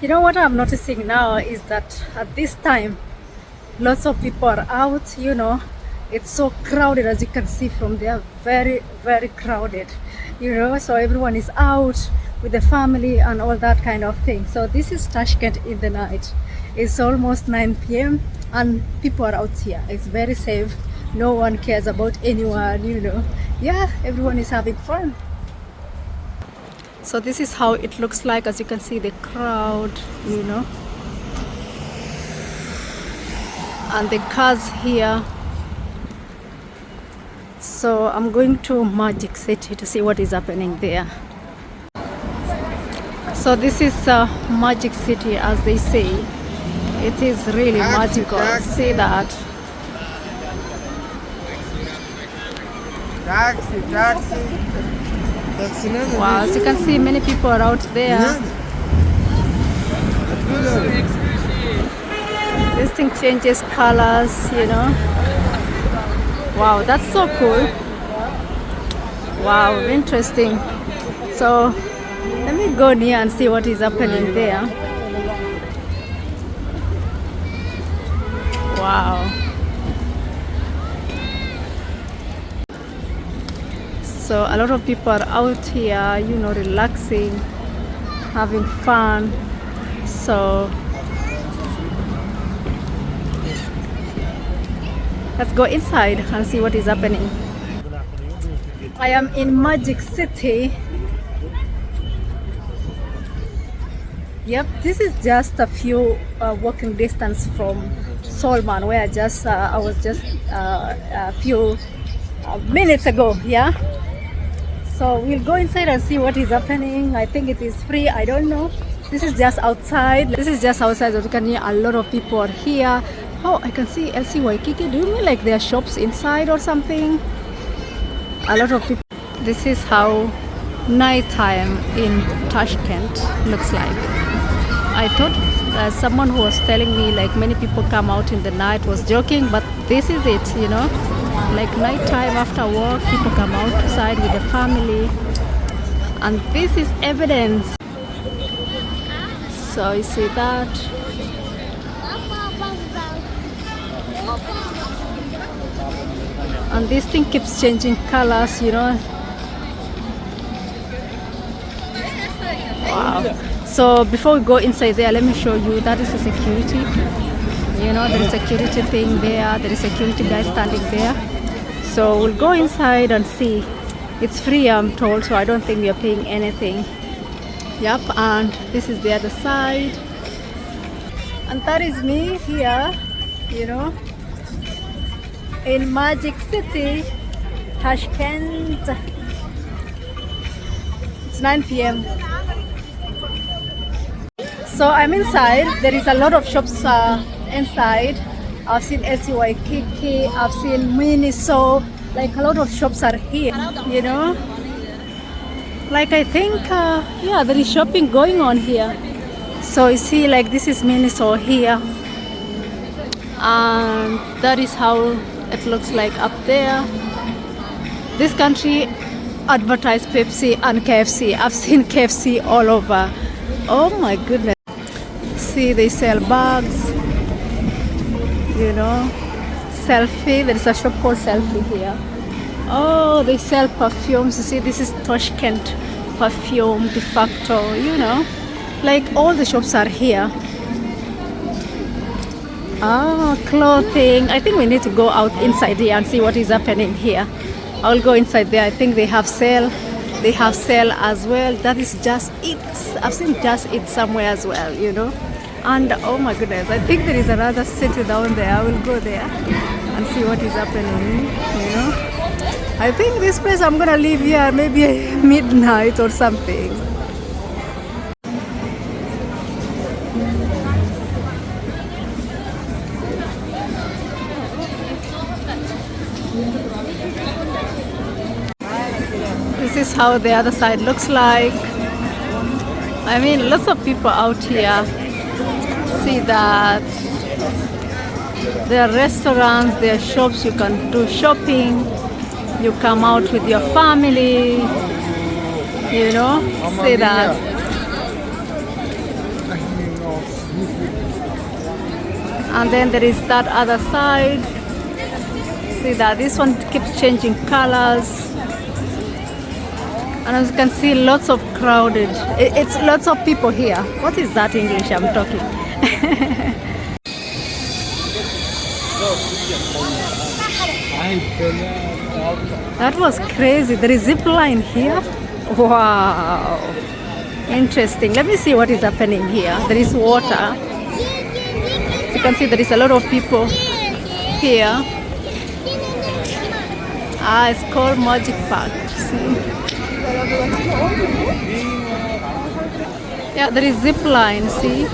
You know what I'm noticing now is that at this time, lots of people are out, it's so crowded as you can see from there, very, very crowded, so everyone is out with the family and all that kind of thing. So this is Tashkent in the night. It's almost 9 p.m. and people are out here. It's very safe. No one cares about anyone, Yeah, everyone is having fun. So this is how it looks like. As you can see, the crowd, and the cars here. So I'm going to Magic City to see what is happening there. So this is Magic City, as they say. It is really magical. See that? Taxi. Wow, as you can see, many people are out there. This thing changes colors, Wow, that's so cool. Wow, interesting. So let me go near and see what is happening there. Wow. So a lot of people are out here, relaxing, having fun. So let's go inside and see what is happening. I am in Magic City. Yep, this is just a few walking distance from Solman, where I was just a few minutes ago. Yeah. So we'll go inside and see what is happening. I think it is free. I don't know. This is just outside. As you can hear, a lot of people are here. Oh, I can see LC Waikiki. Do you mean like there are shops inside or something? A lot of people. This is how nighttime in Tashkent looks like. I thought someone who was telling me like many people come out in the night was joking, but this is it, Like nighttime after work, people come outside with the family, and this is evidence. So you see that. And this thing keeps changing colors, Wow. So before we go inside there, let me show you. That is the security. There is security thing there. There is security guy standing there. So we'll go inside and see. It's free, I'm told, so I don't think we are paying anything. Yep, and this is the other side. And that is me here, in Magic City, Tashkent. It's 9 p.m. So I'm inside. There is a lot of shops inside. I've seen LC Waikiki, I've seen Miniso, like a lot of shops are here, Like I think, there is shopping going on here. So you see, like this is Miniso here. And that is how it looks like up there. This country advertised Pepsi and KFC. I've seen KFC all over. Oh my goodness. See, they sell bags. Selfie. There is a shop called Selfie here. Oh, they sell perfumes. You see, this is Tashkent perfume de facto, Like all the shops are here. Clothing. I think we need to go out inside here and see what is happening here. I'll go inside there. I think they have sale. They have sale as well. That is Just Eat. I've seen Just Eat somewhere as well, And oh my goodness, I think there is another city down there. I will go there and see what is happening, I think this place I'm gonna leave here maybe midnight or something. This is how the other side looks like. I mean, lots of people out here. See that there are restaurants, there are shops, you can do shopping, you come out with your family, see that. And then there is that other side. See that this one keeps changing colors. And as you can see, lots of crowded. It's lots of people here. What is that English I'm talking? That was crazy. There is zip line here. Wow. Interesting. Let me see what is happening here. There is water. As you can see, there is a lot of people here. It's called Magic Park. See? Yeah, there is zip line, see?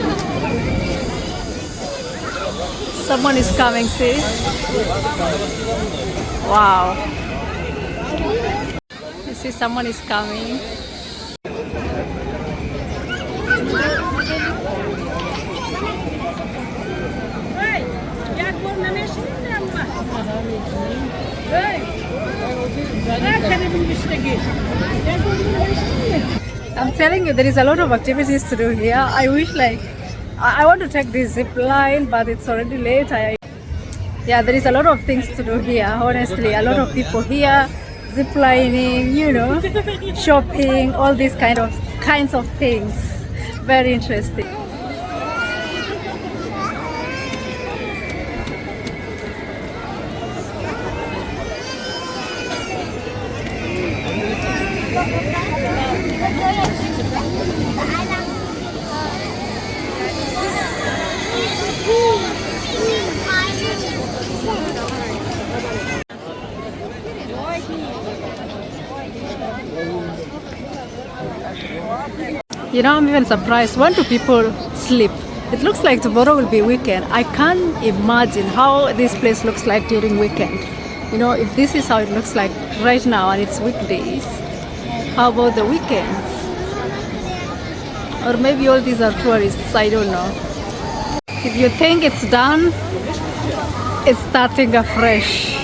Someone is coming, see? Wow. You see someone is coming. I'm telling you, there is a lot of activities to do here. I wish I want to take this zip line, but it's already late. Yeah, there is a lot of things to do here, honestly. A lot of people here, zip lining, shopping, all these kinds of things. Very interesting. I'm even surprised. When do people sleep? It looks like tomorrow will be weekend. I can't imagine how this place looks like during weekend. If this is how it looks like right now and it's weekdays, how about the weekends? Or maybe all these are tourists, I don't know. If you think it's done, it's starting afresh,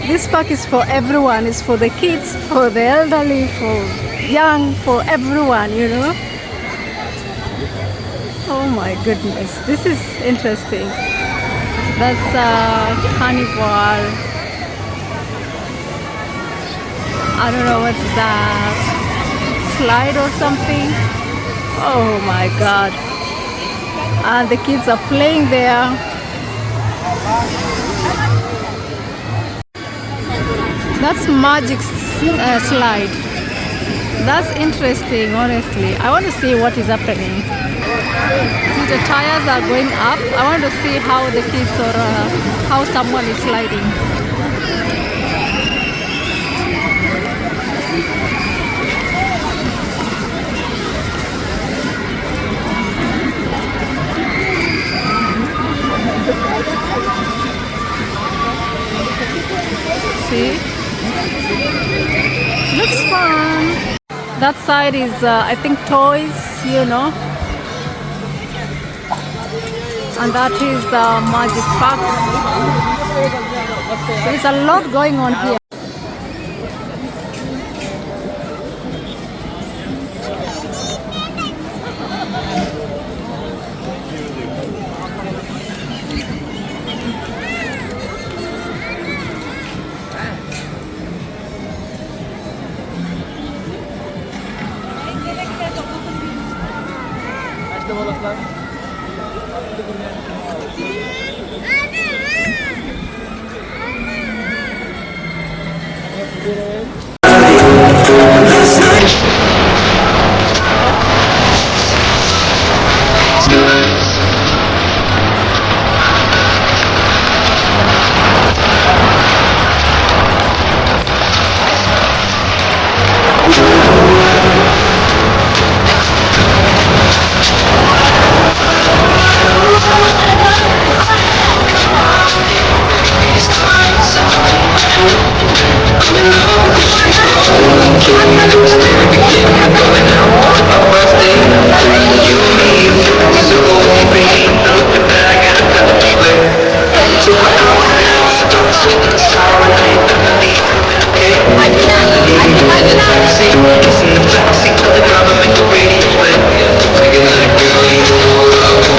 This park is for everyone. It's for the kids, for the elderly, for young, for everyone, Oh my goodness, this is interesting. That's carnival. I don't know what's that. Slide or something. Oh my god. And the kids are playing there. That's magic slide. That's interesting, honestly. I want to see what is happening. See, the tires are going up. I want to see how the kids or how someone is sliding. See? Looks fun. That side is, I think, toys, And that is the Magic Park. There is a lot going on here.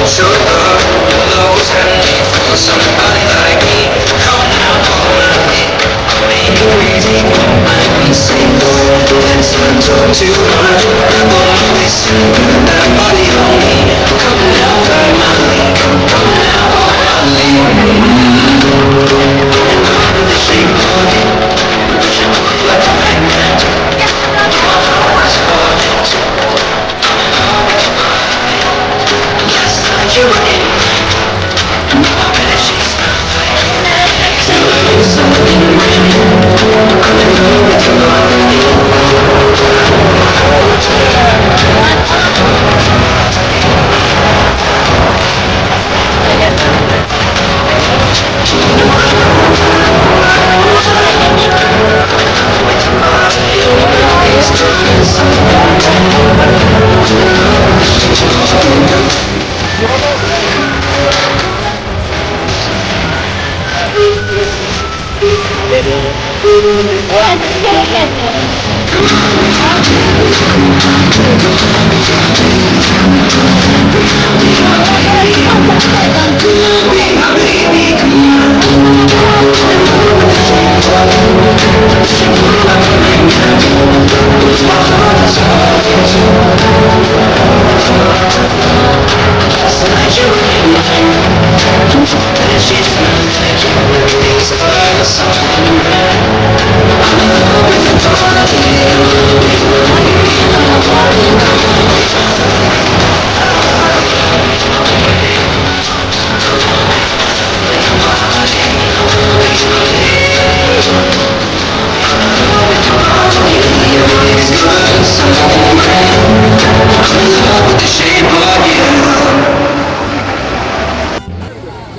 Shut up. somebody like me. Come now, I'll make you crazy. Might be single, let's not talk too much. Boy, listen, that body on me. Come now, ride my lead. Come now, I'll lead. The shape of you, like a magnet. Yes, like you were in. I bet she smells like. Till I lose something brand new. I'm in love with your body.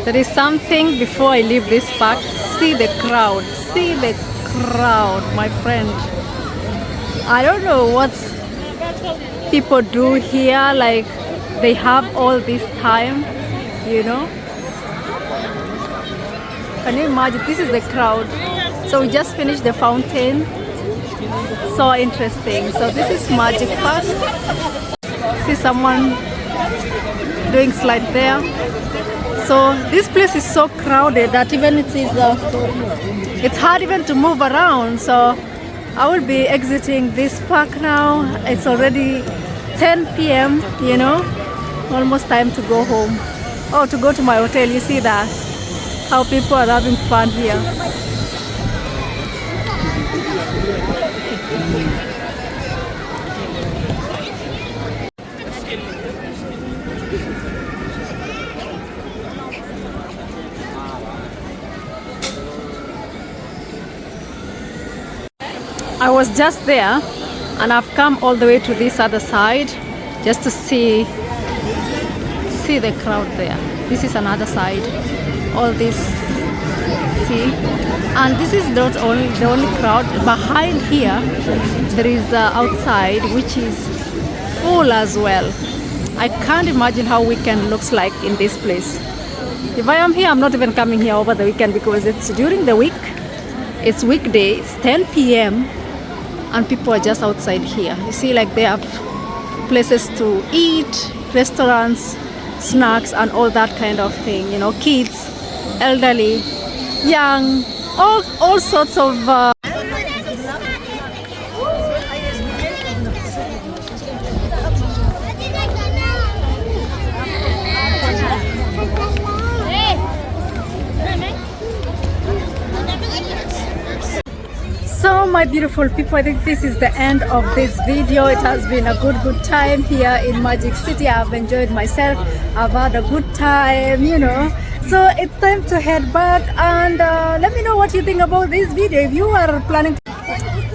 There is something before I leave this park. See the crowd. See the crowd, my friend. I don't know what people do here. Like they have all this time, you know. Can you imagine? This is the crowd. So we just finished the fountain. So interesting. So this is Magic Park. See someone doing slide there. So this place is so crowded that even it's hard even to move around. So I will be exiting this park now. It's already 10 p.m. you know, almost time to go home. Oh, to go to my hotel. You see that? How people are having fun here. I was just there and I've come all the way to this other side just to see the crowd there. This is another side. All this, see, and this is not only the only crowd. Behind here there is outside, which is full as well. I can't imagine how weekend looks like in this place. If I am here, I'm not even coming here over the weekend because it's during the week. It's weekday, it's 10 p.m. and people are just outside here. You see, like they have places to eat, restaurants, snacks and all that kind of thing, you know, kids, elderly, young, all sorts of So my beautiful people, I think this is the end of this video. It has been a good time here in Magic City. I've enjoyed myself. I've had a good time, you know. So it's time to head back and let me know what you think about this video. If you are planning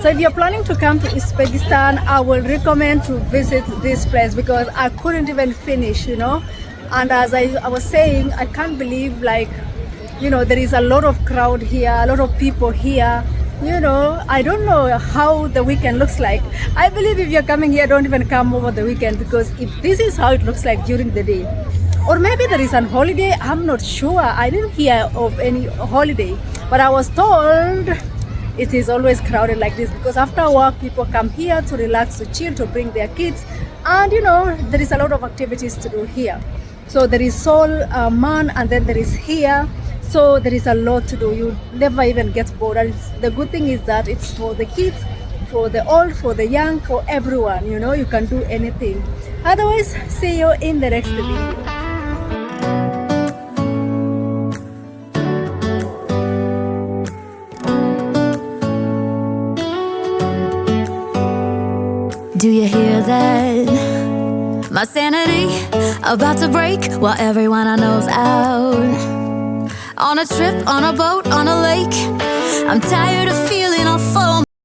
So if you're planning to come to Uzbekistan, I will recommend to visit this place because I couldn't even finish, you know. And as I was saying, I can't believe, like, you know, there is a lot of crowd here, a lot of people here. You know, I don't know how the weekend looks like. I believe if you're coming here, don't even come over the weekend, because if this is how it looks like during the day, or maybe there is a holiday, I'm not sure. I didn't hear of any holiday, but I was told it is always crowded like this because after work people come here to relax, to chill, to bring their kids, and you know, there is a lot of activities to do here. So there is Seoul, Man, and then there is here. So there is a lot to do. You never even get bored. And the good thing is that it's for the kids, for the old, for the young, for everyone. You know, you can do anything. Otherwise, see you in the next video. Do you hear that? My sanity about to break while everyone I know's out. On a trip, on a boat, on a lake. I'm tired of feeling all full